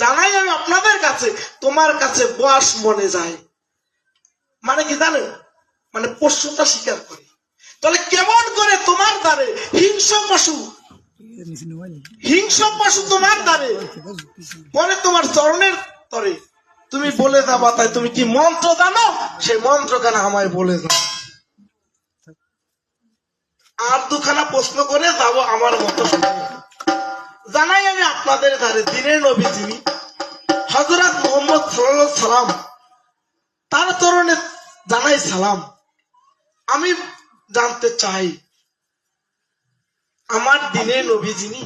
জানাই আমি আপনাদের কাছে, তোমার কাছে বস মনে যায়। মানে কি জানেন, মানে পশুটা স্বীকার করে। তাহলে কেমন করে তোমার দ্বারে হিংস্র পশু তোমার দ্বারে পরে তোমার চরণের তরে তুমি বলে যাবা, তাই তুমি কি মন্ত্র জানো? সেই মন্ত্র কেন আমায় বলে যাও। আর দুখানা প্রশ্ন করে যাব আমার মতো। জানাই আমি আপনাদের ধারে দিনের নবী যিনি হযরত মুহাম্মদ সাল্লাল্লাহু আলাইহি সাল্লাম, তার চরণে জানাই সালাম। আমি জানতে চাই আমার দিনের নবী যিনি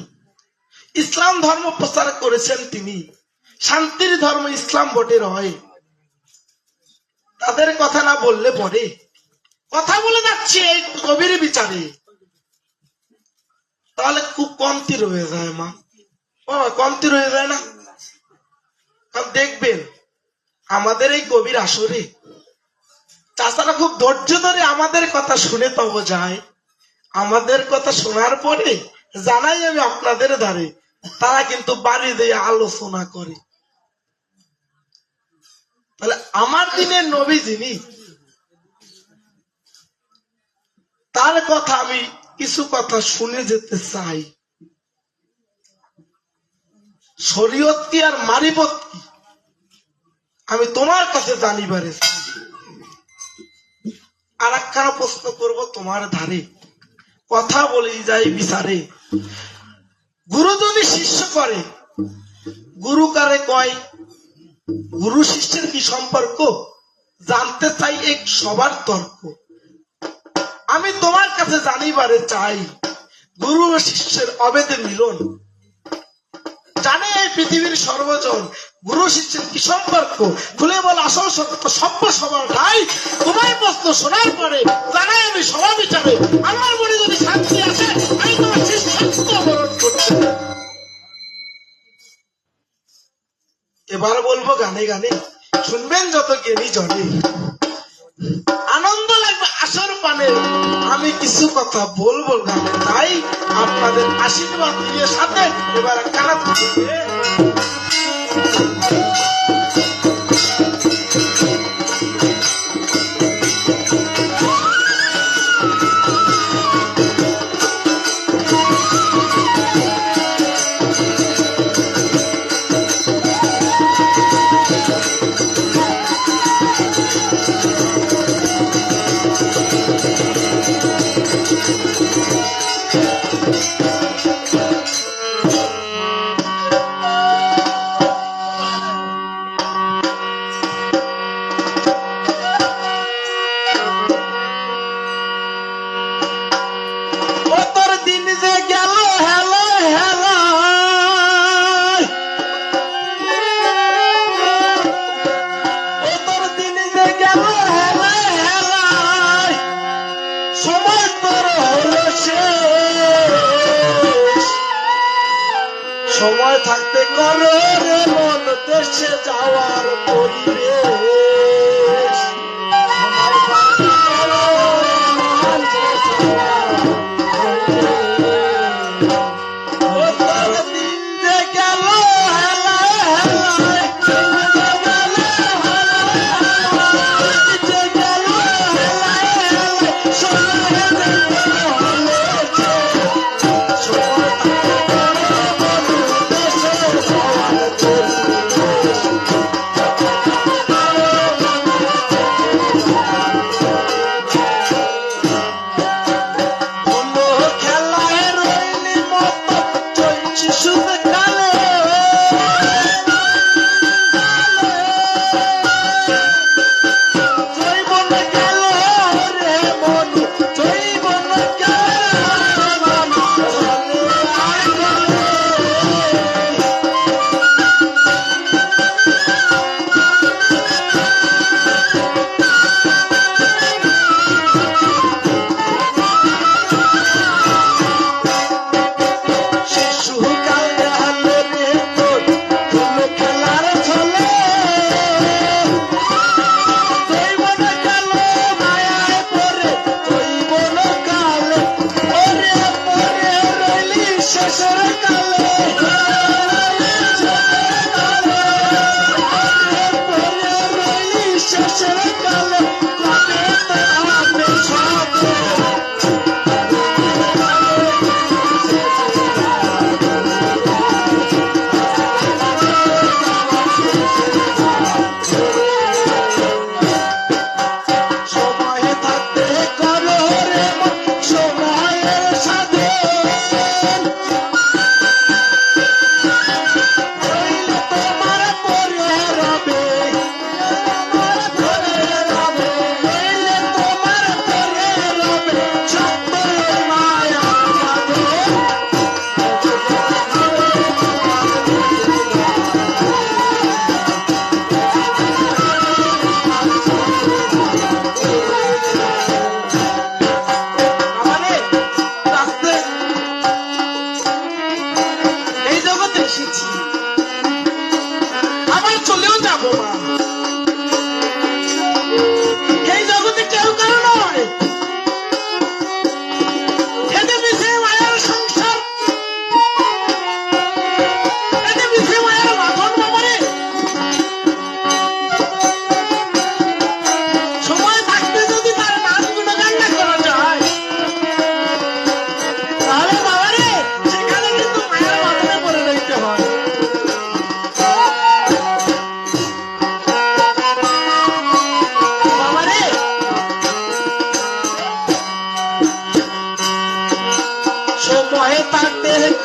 ইসলাম ধর্ম প্রচার করেছেন, তিনি শান্তির ধর্ম ইসলাম বটে রয়, তাদের কথা না বললে পরে কথা বলে যাচ্ছে এই কবির বিচারে, তাহলে খুব কমতি রয়ে যায়। মা কমতি রয়ে যায় না? কারণ দেখবেন আমাদের এই গভীর আসরে চাচারা খুব ধৈর্য ধরে আমাদের কথা শুনে তবে যায়। আমাদের কথা শোনার পরে জানাই আমি আপনাদের ধারে তারা কিন্তু বাড়ি দিয়ে আলোচনা করে। তাহলে আমার দিনের নবী যিনি, তার কথা আমি কিছু কথা শুনে যেতে চাই। শরীয়ত কি আর মারিফত কি আমি তোমার কাছে জানিবারে। আর একখানা প্রশ্ন করব তোমার ধারে, কথা বলে যাই বিচারে। গুরু যদি শিষ্য করে, গুরু কারে কয়? গুরু শিষ্যের কি সম্পর্ক জানতে চাই, এক সবার তর্ক। আমি তোমার কাছে জানিবারে চাই, গুরু ও শিষ্যের অভেদে মিলন। জানে এই পৃথিবীর সর্বজন গুরু শিষ্যের কি সম্পর্ক? খুলে বল আসল সত্য সভ্য সবার নাই। তোমার প্রশ্ন শোনার পরে জানাই আমি সভা বিচারে, আমার মনে যদি শান্তি আসে আমি তোমার শিষ্যত্ব বরণ করতে। এবার বলবো গানে গানে, শুনবেন যত জ্ঞানী জনে, আনন্দ লাগবে আসর পানে। আমি কিছু কথা বলবো গানে, তাই আপনাদের আশীর্বাদ দিয়ে সাথে এবার কানা সময় থাকতে করো রে মন দেশে যাওয়ার পরিবেশ।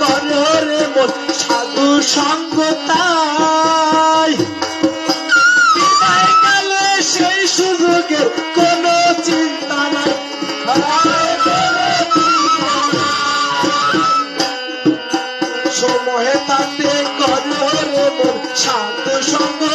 করে রে মন সাধু সঙ্গ তাই বিদায় গেলে সেই সুযোগের কোনো চিন্তা নাই সময়ে তাতে করে রে মন সাধু সঙ্গ